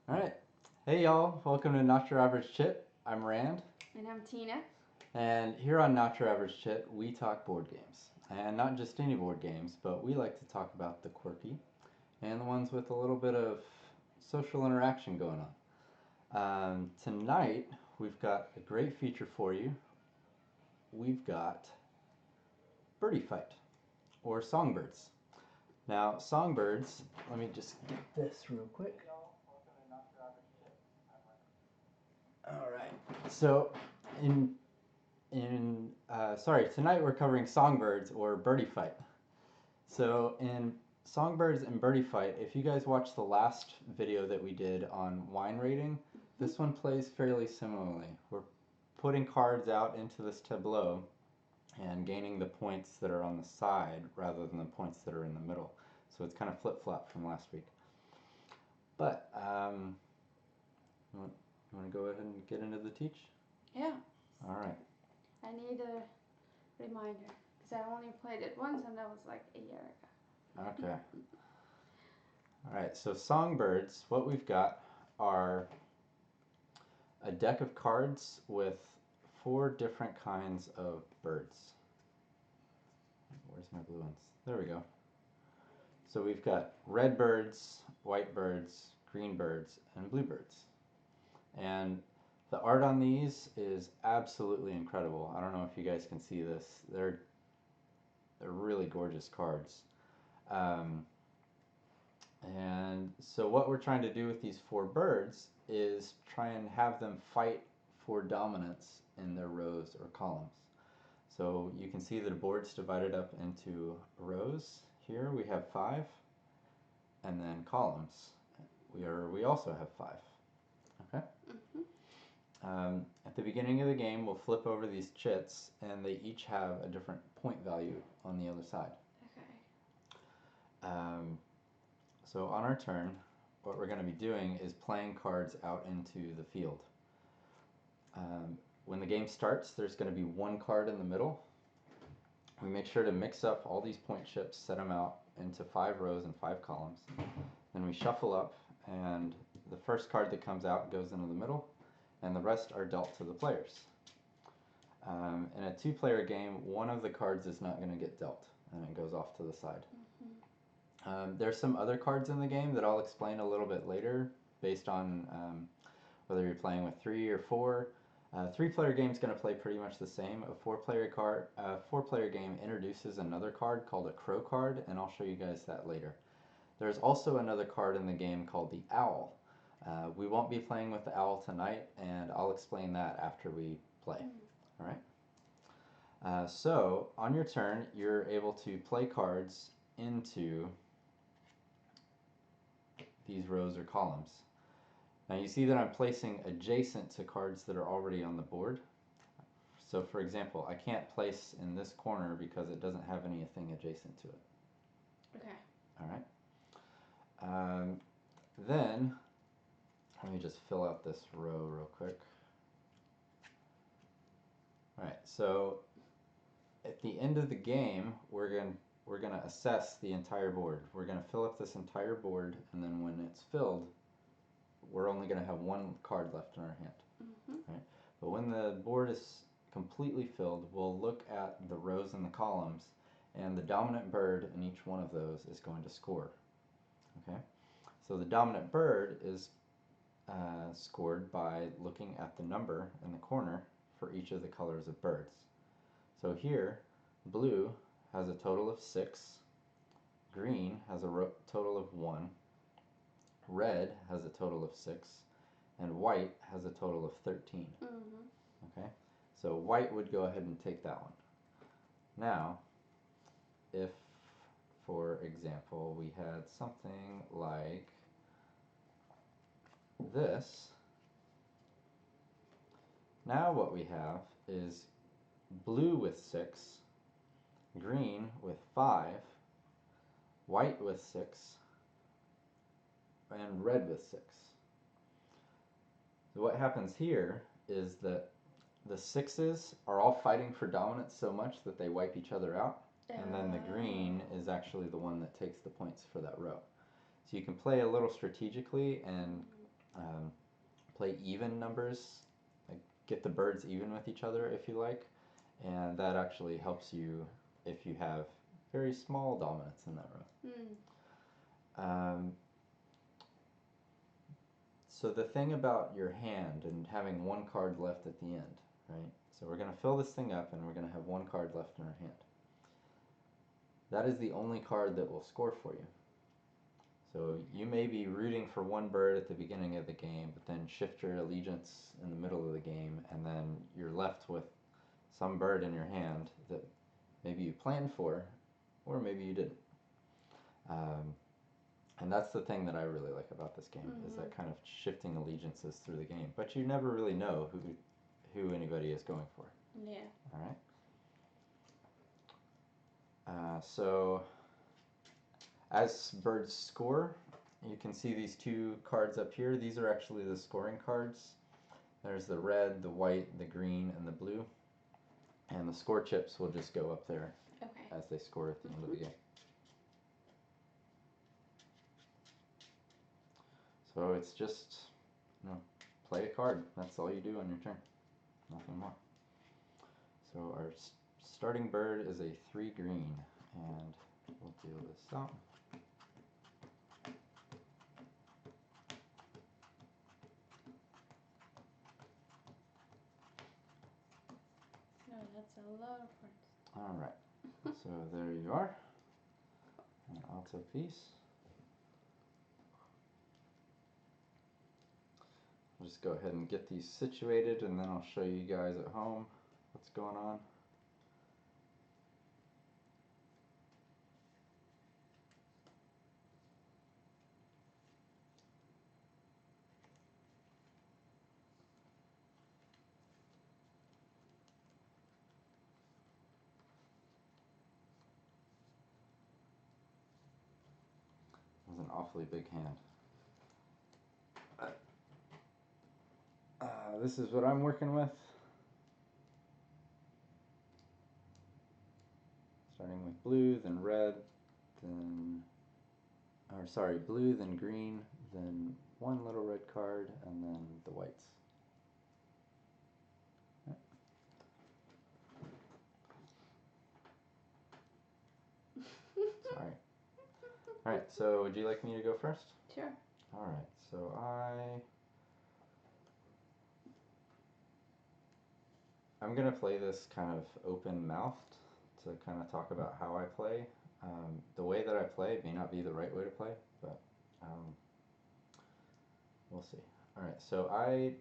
Alright. Hey y'all, welcome to Not Your Average Chit. I'm Rand. And I'm Tina. And here on Not Your Average Chit, we talk board games. And not just any board games, but we like to talk about the quirky and the ones with a little bit of social interaction going on. Tonight, we've got a great feature for you. We've got Birdie Fight, or Songbirds. Now, Songbirds, let me just get this real quick. Alright, so tonight we're covering Songbirds or Birdie Fight. So in Songbirds and Birdie Fight, if you guys watched the last video that we did on wine rating, this one plays fairly similarly. We're putting cards out into this tableau and gaining the points that are on the side rather than the points that are in the middle. So it's kind of flip-flop from last week. But, you want to go ahead and get into the teach? Yeah. All right. I need a reminder because I only played it once and that was like a year ago. Okay. All right, so Songbirds, what we've got are a deck of cards with 4 different kinds of birds. Where's my blue ones? There we go. So we've got red birds, white birds, green birds, and blue birds. And the art on these is absolutely incredible. I don't know if you guys can see this. They're really gorgeous cards. And so what we're trying to do with these 4 birds is try and have them fight for dominance in their rows or columns. So you can see that the board's divided up into rows. Here we have 5, and then columns. We also have 5. Okay. At the beginning of the game, we'll flip over these chits, and they each have a different point value on the other side. Okay. So on our turn, what we're going to be doing is playing cards out into the field. When the game starts, there's going to be 1 card in the middle. We make sure to mix up all these point chips, set them out into 5 rows and 5 columns. Then we shuffle up, and the first card that comes out goes into the middle, and the rest are dealt to the players. In a 2-player game, one of the cards is not going to get dealt, and it goes off to the side. There's some other cards in the game that I'll explain a little bit later based on whether you're playing with 3 or 4. 3-player game is going to play pretty much the same. A 4-player game introduces another card called a crow card, and I'll show you guys that later. There's also another card in the game called the owl. We won't be playing with the owl tonight, and I'll explain that after we play. All right? So on your turn, you're able to play cards into these rows or columns. Now you see that I'm placing adjacent to cards that are already on the board. So for example, I can't place in this corner because it doesn't have anything adjacent to it. Okay. All right. Then, let me just fill out this row real quick. All right, so at the end of the game, we're gonna assess the entire board. We're gonna fill up this entire board, and then when it's filled, we're only gonna have 1 card left in our hand. Right? But when the board is completely filled, we'll look at the rows and the columns, and the dominant bird in each one of those is going to score. Okay, so the dominant bird is scored by looking at the number in the corner for each of the colors of birds. So here, blue has a total of 6, green has a total of 1, red has a total of 6, and white has a total of 13. Okay, so white would go ahead and take that one. Now, if, for example, we had something like this, now what we have is blue with 6, green with 5, white with 6, and red with 6. So what happens here is that the 6s are all fighting for dominance so much that they wipe each other out, and then the green is actually the one that takes the points for that row. So you can play a little strategically and play even numbers, like get the birds even with each other if you like, and that actually helps you if you have very small dominance in that row. So the thing about your hand and having one card left at the end, right? So we're going to fill this thing up and we're going to have one card left in our hand. That is the only card that will score for you. So you may be rooting for one bird at the beginning of the game, but then shift your allegiance in the middle of the game, and then you're left with some bird in your hand that maybe you planned for, or maybe you didn't. And that's the thing that I really like about this game, is that kind of shifting allegiances through the game. But you never really know who anybody is going for. Yeah. All right. So as birds score, you can see these two cards up here. These are actually the scoring cards. There's the red, the white, the green, and the blue. And the score chips will just go up there as they score at the end of the game. So it's just, play a card. That's all you do on your turn. Nothing more. So our starting bird is a 3 green, and we'll deal this out. Oh, that's a lot of cards. All right. So there you are. An alto piece. I'll just go ahead and get these situated, and then I'll show you guys at home what's going on. That was an awfully big hand. This is what I'm working with. Starting with blue, then red, blue, then green, then one little red card, and then the whites. Yep. Sorry. Alright, so would you like me to go first? Sure. Alright, so I'm going to play this kind of open-mouthed to kind of talk about how I play. The way that I play may not be the right way to play, but we'll see. Alright, so I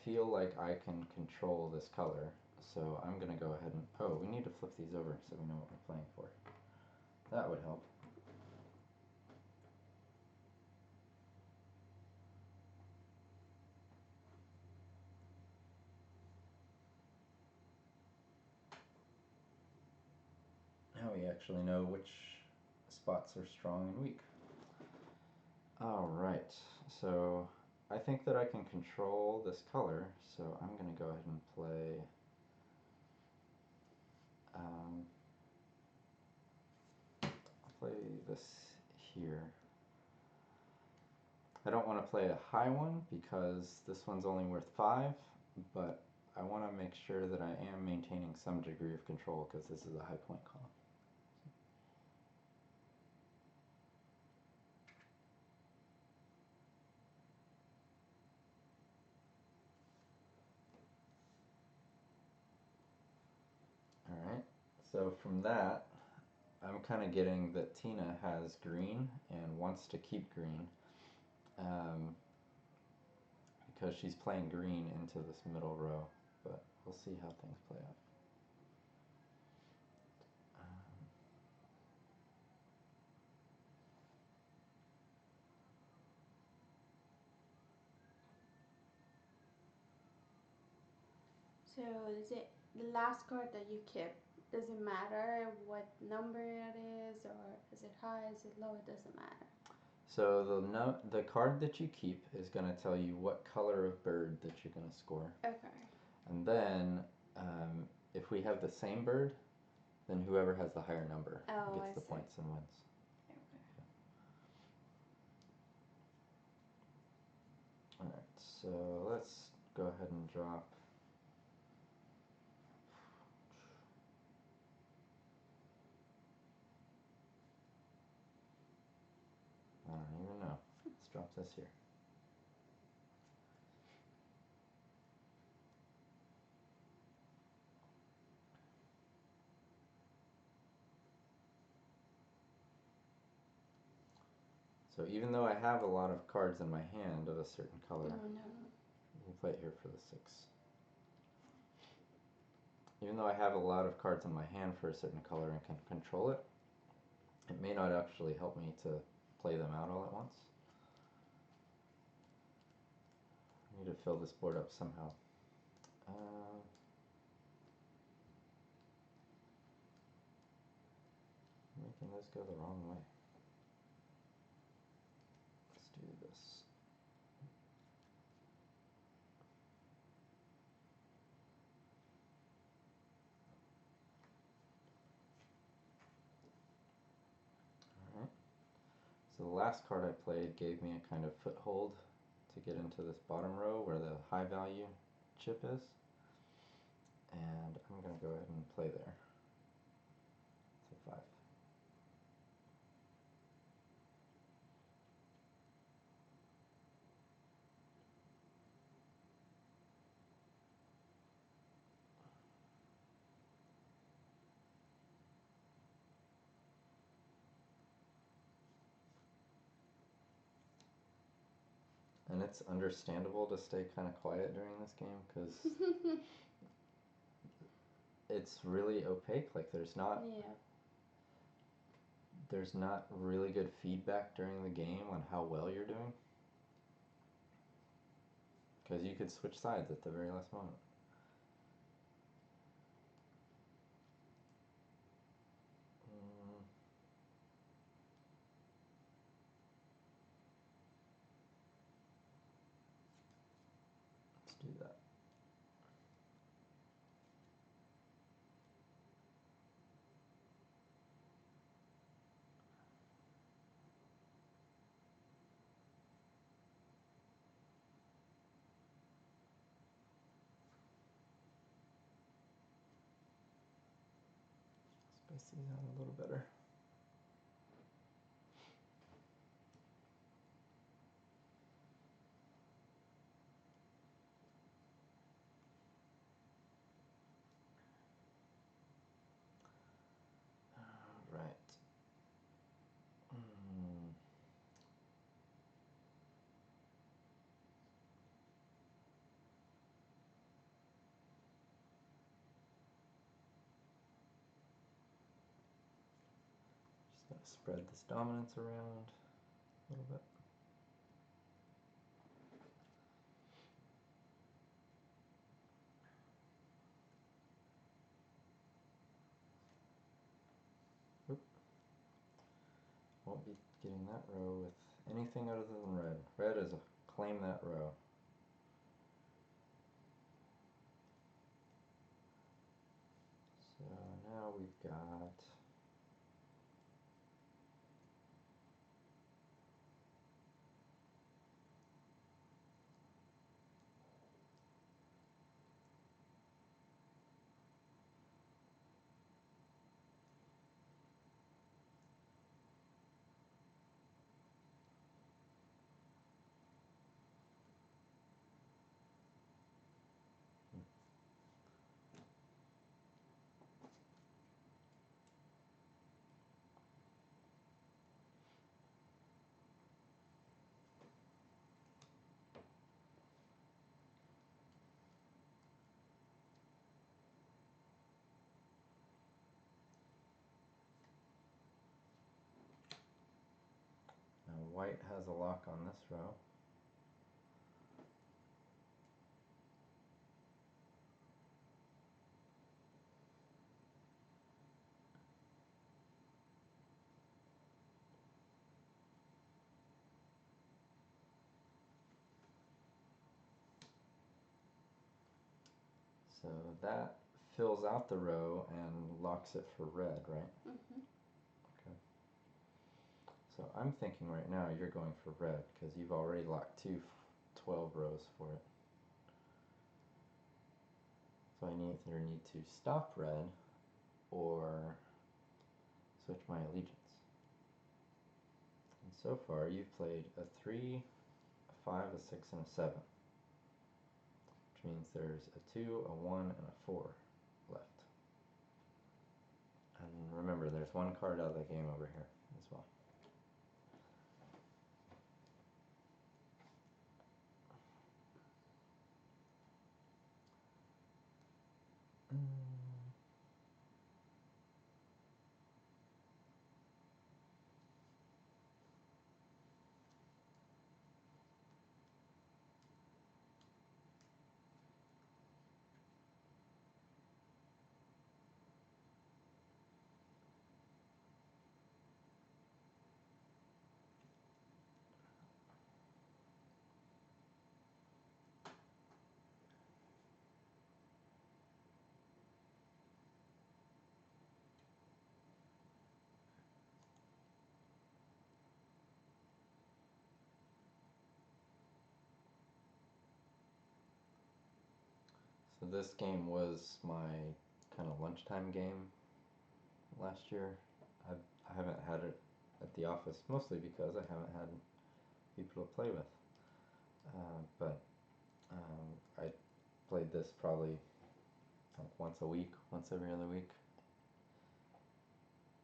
feel like I can control this color, so I'm going to go ahead and... Oh, we need to flip these over so we know what we're playing for. That would help. Now we actually know which spots are strong and weak. Alright, so I think that I can control this color, so I'm going to go ahead and play this here. I don't want to play a high one because this one's only worth 5, but I want to make sure that I am maintaining some degree of control because this is a high point column. Alright, so from that, I'm kind of getting that Tina has green and wants to keep green because she's playing green into this middle row, but we'll see how things play out. So is it the last card that you keep? Does it matter what number it is, or is it high, is it low? It doesn't matter. So the card that you keep is going to tell you what color of bird that you're going to score. Okay. And then if we have the same bird, then whoever has the higher number gets the points and wins. Okay. Alright, So let's go ahead and drop. I don't even know. Let's drop this here. So even though I have a lot of cards in my hand of a certain color, we'll play it here for the 6. Even though I have a lot of cards in my hand for a certain color and can control it, it may not actually help me to play them out all at once. I need to fill this board up somehow. Making this go the wrong way. Let's do this. Alright. So the last card I played gave me a kind of foothold to get into this bottom row where the high value chip is. And I'm going to go ahead and play there. It's a 5. And it's understandable to stay kind of quiet during this game because it's really opaque. Like there's not really good feedback during the game on how well you're doing, because you could switch sides at the very last moment. Let's do that. Space these out a little better. Right. Just gonna spread this dominance around a little bit. Oop. Won't be getting that row with anything other than red. Red is a claim that row. So now we've got white has a lock on this row. So that fills out the row and locks it for red, right? Okay. So I'm thinking right now you're going for red because you've already locked 2 12 rows for it. So I either need to stop red or switch my allegiance. And so far you've played a 3, a 5, a 6, and a 7. Which means there's a 2, a 1, and a 4 left. And remember, there's one card out of the game over here as well. So this game was my kind of lunchtime game last year. I haven't had it at the office, mostly because I haven't had people to play with. But I played this probably like once a week, once every other week.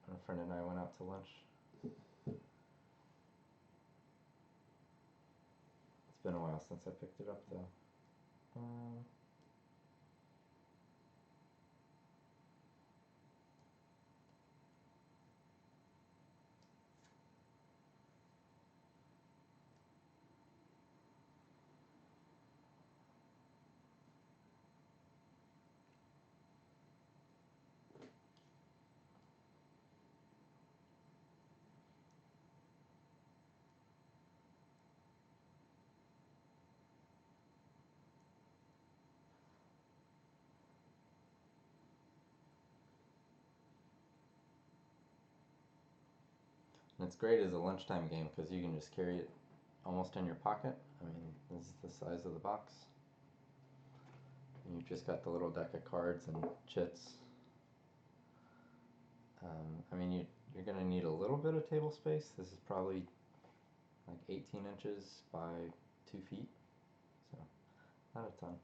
And a friend and I went out to lunch. It's been a while since I picked it up though. And it's great as a lunchtime game because you can just carry it almost in your pocket. I mean, this is the size of the box. And you've just got the little deck of cards and chits. I mean, you're going to need a little bit of table space. This is probably like 18 inches by 2 feet, so not a ton.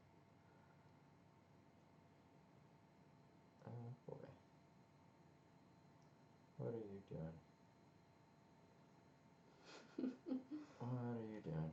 Oh boy. What are you doing? What are you doing?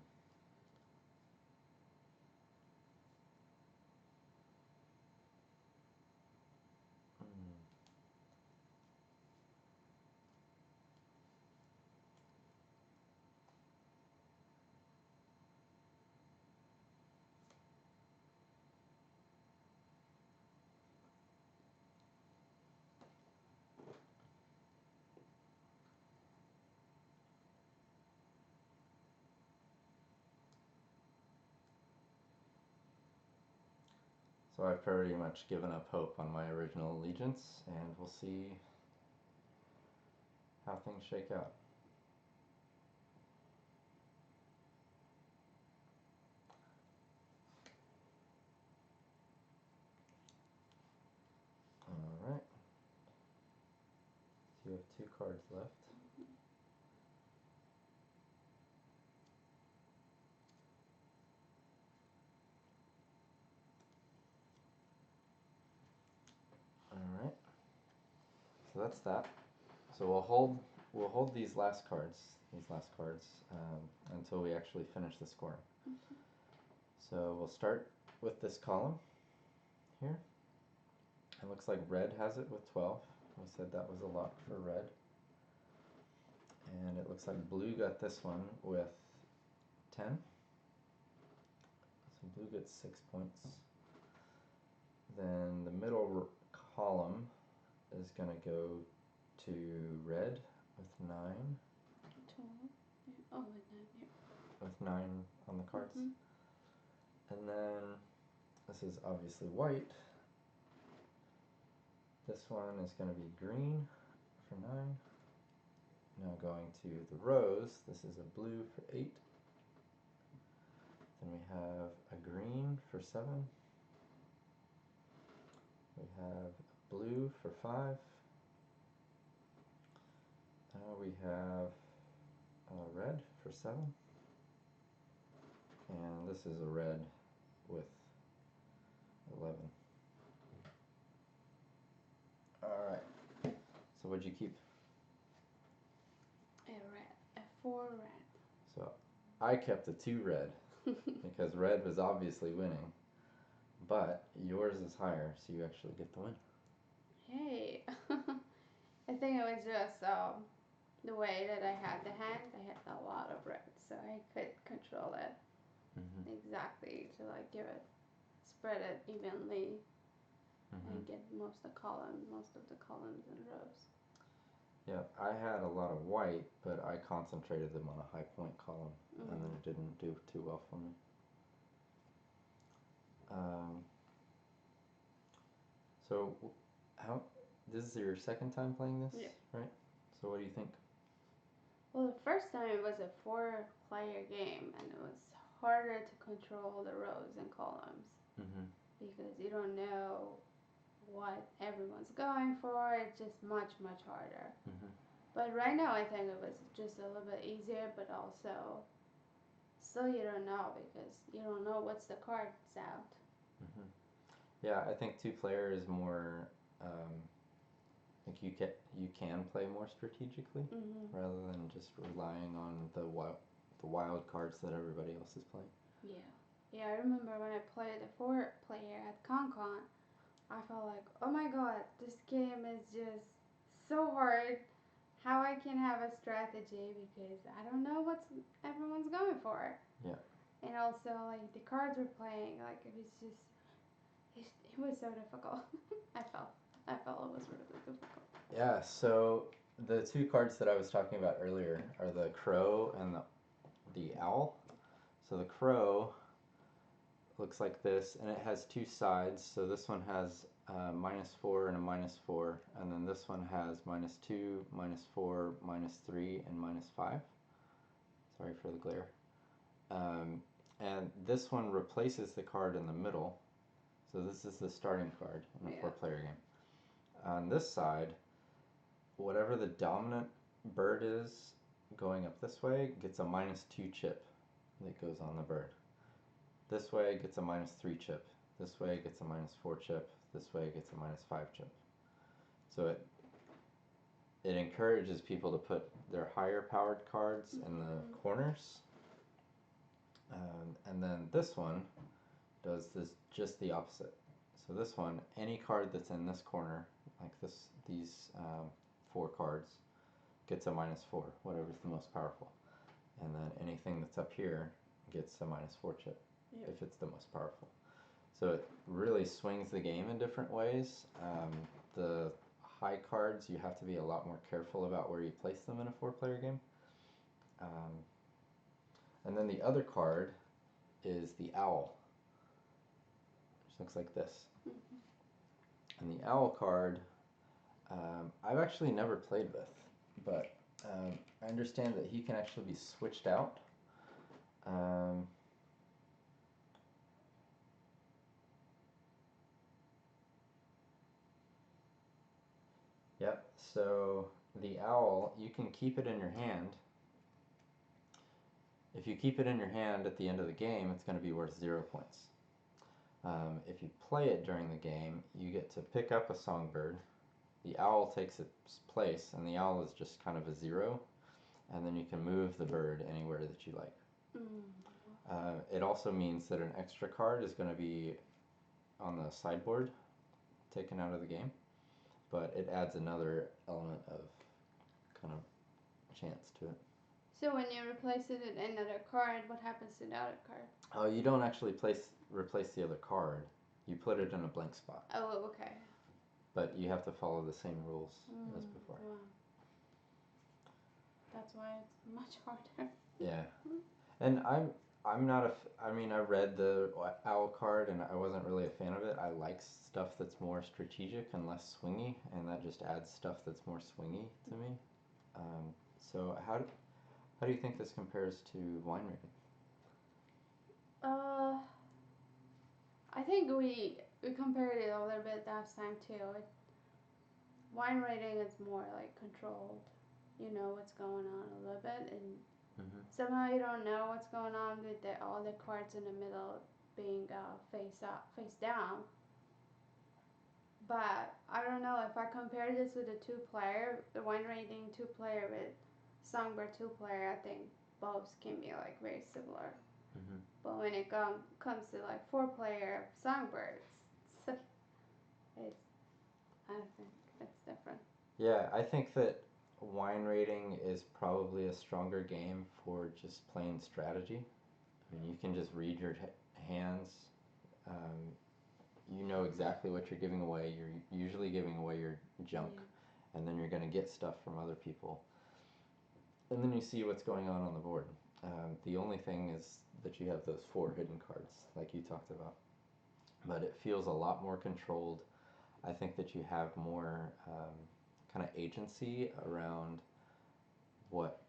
So I've pretty much given up hope on my original allegiance, and we'll see how things shake out. Alright. So you have 2 cards left. Alright. So that's that. So we'll hold these last cards until we actually finish the scoring. So we'll start with this column here. It looks like red has it with 12. We said that was a lock for red. And it looks like blue got this one with 10. So blue gets 6 points. Then the middle column is going to go to red with 9. 12. Yeah. Oh, with 9, yeah. With 9 on the cards. And then this is obviously white. This one is going to be green for 9. Now going to the rows, this is a blue for 8. Then we have a green for 7. We have blue for 5. We have red for 7. And this is a red with 11. Alright. So what'd you keep? A red. A 4 red. So I kept a 2 red because red was obviously winning. But yours is higher, so you actually get the win. Hey. I think it was just the way that I had the hand. I had a lot of red, so I could control it exactly to like give it, spread it evenly, and get most of the columns and rows. Yeah, I had a lot of white, but I concentrated them on a high point column, and then it didn't do too well for me. So, this is your second time playing this, right? So what do you think? Well, the first time it was a 4-player game, and it was harder to control the rows and columns because you don't know what everyone's going for. It's just much harder. But right now I think it was just a little bit easier, but also still you don't know because you don't know what's the cards out. Yeah, I think 2-player is more like you can play more strategically rather than just relying on the wild cards that everybody else is playing. Yeah, I remember when I played the 4-player at ConCon, I felt like, oh my god, this game is just so hard. How I can have a strategy because I don't know what everyone's going for. Yeah. And also, like, the cards we're playing, like, it was just, it was so difficult. I felt it was really difficult. Yeah, so the 2 cards that I was talking about earlier are the crow and the owl. So the crow looks like this, and it has 2 sides. So this one has -4 and a -4, and then this one has -2, -4, -3, and -5. Sorry for the glare. And this one replaces the card in the middle. So this is the starting card in a 4-player game. On this side, whatever the dominant bird is going up this way gets a -2 chip that goes on the bird. This way gets a -3 chip. This way gets a -4 chip. This way gets a -5 chip. So it encourages people to put their higher powered cards in the corners. And then this one does just the opposite. So this one, any card that's in this corner, like these 4 cards, gets a -4, whatever's the most powerful. And then anything that's up here gets a -4 chip, if it's the most powerful. So it really swings the game in different ways. The high cards, you have to be a lot more careful about where you place them in a 4-player game. And then the other card is the owl, which looks like this. And the owl card, I've actually never played with, but I understand that he can actually be switched out. Yep, so the owl, you can keep it in your hand. If you keep it in your hand at the end of the game, it's going to be worth 0 points. If you play it during the game, you get to pick up a songbird. The owl takes its place, and the owl is just kind of a 0, and then you can move the bird anywhere that you like. It also means that an extra card is going to be on the sideboard, taken out of the game, but it adds another element of kind of chance to it. So when you replace it with another card, what happens to the other card? Oh, you don't actually replace the other card. You put it in a blank spot. Oh, okay. But you have to follow the same rules as before. Wow. That's why it's much harder. Yeah. And I'm not I mean, I read the owl card and I wasn't really a fan of it. I like stuff that's more strategic and less swingy, and that just adds stuff that's more swingy to me. So how do you think this compares to wine rigging? Uh, I think we compared it a little bit last time too. Wine rating is more like controlled. You know what's going on a little bit, and somehow you don't know what's going on with all the cards in the middle being face down. But I don't know if I compare this with the wine rating two player with Songbird two player. I think both can be like very similar. But when it comes to like four player Songbirds, it's I think it's different. Yeah, I think that wine rating is probably a stronger game for just plain strategy. I mean, you can just read your hands. Um, you know exactly what you're giving away. You're usually giving away your junk, and then you're going to get stuff from other people. And then you see what's going on the board. The only thing is that you have those four hidden cards, like you talked about. But it feels a lot more controlled. I think that you have more kind of agency around what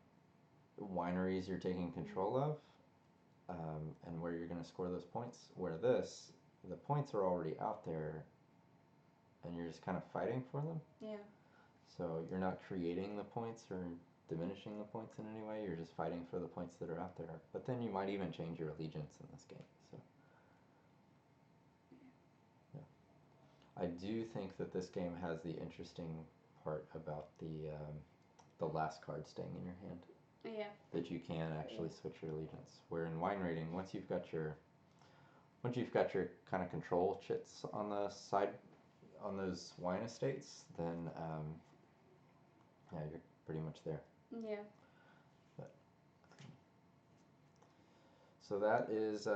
wineries you're taking control of, and where you're going to score those points. Where the points are already out there, and you're just kind of fighting for them. Yeah. So you're not creating the points or diminishing the points in any way. You're just fighting for the points that are out there. But then you might even change your allegiance in this game. So yeah, I do think that this game has the interesting part about the last card staying in your hand. Yeah. That you can actually switch your allegiance. Where in wine rating, once you've got your kind of control chits on the side on those wine estates, then yeah, you're pretty much there. Yeah. But, so that is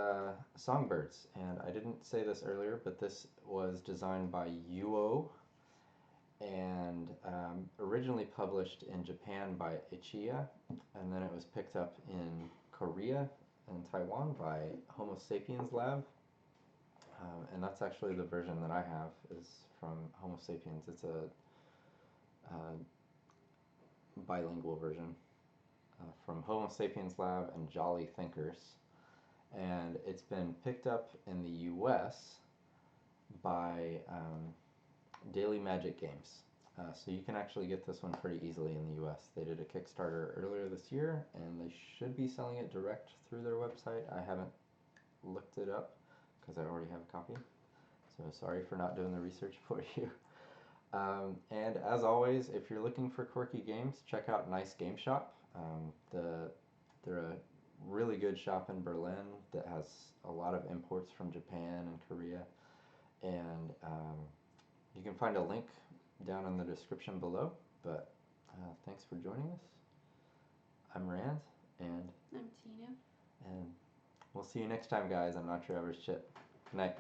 Songbirds, and I didn't say this earlier, but this was designed by Yuo, and originally published in Japan by Kocchiya, and then it was picked up in Korea and Taiwan by Homo Sapiens Lab. And that's actually the version that I have is from Homo Sapiens. It's a bilingual version from Homo Sapiens Lab and Jolly Thinkers. And it's been picked up in the US by Daily Magic Games. So you can actually get this one pretty easily in the US. They did a Kickstarter earlier this year, and they should be selling it direct through their website. I haven't looked it up because I already have a copy. So sorry for not doing the research for you. And as always, if you're looking for quirky games, check out Nice Game Shop. They're a really good shop in Berlin that has a lot of imports from Japan and Korea. And you can find a link down in the description below. But thanks for joining us. I'm Rand, and I'm Tina. And we'll see you next time, guys. I'm Not Your Average Chit. Good night.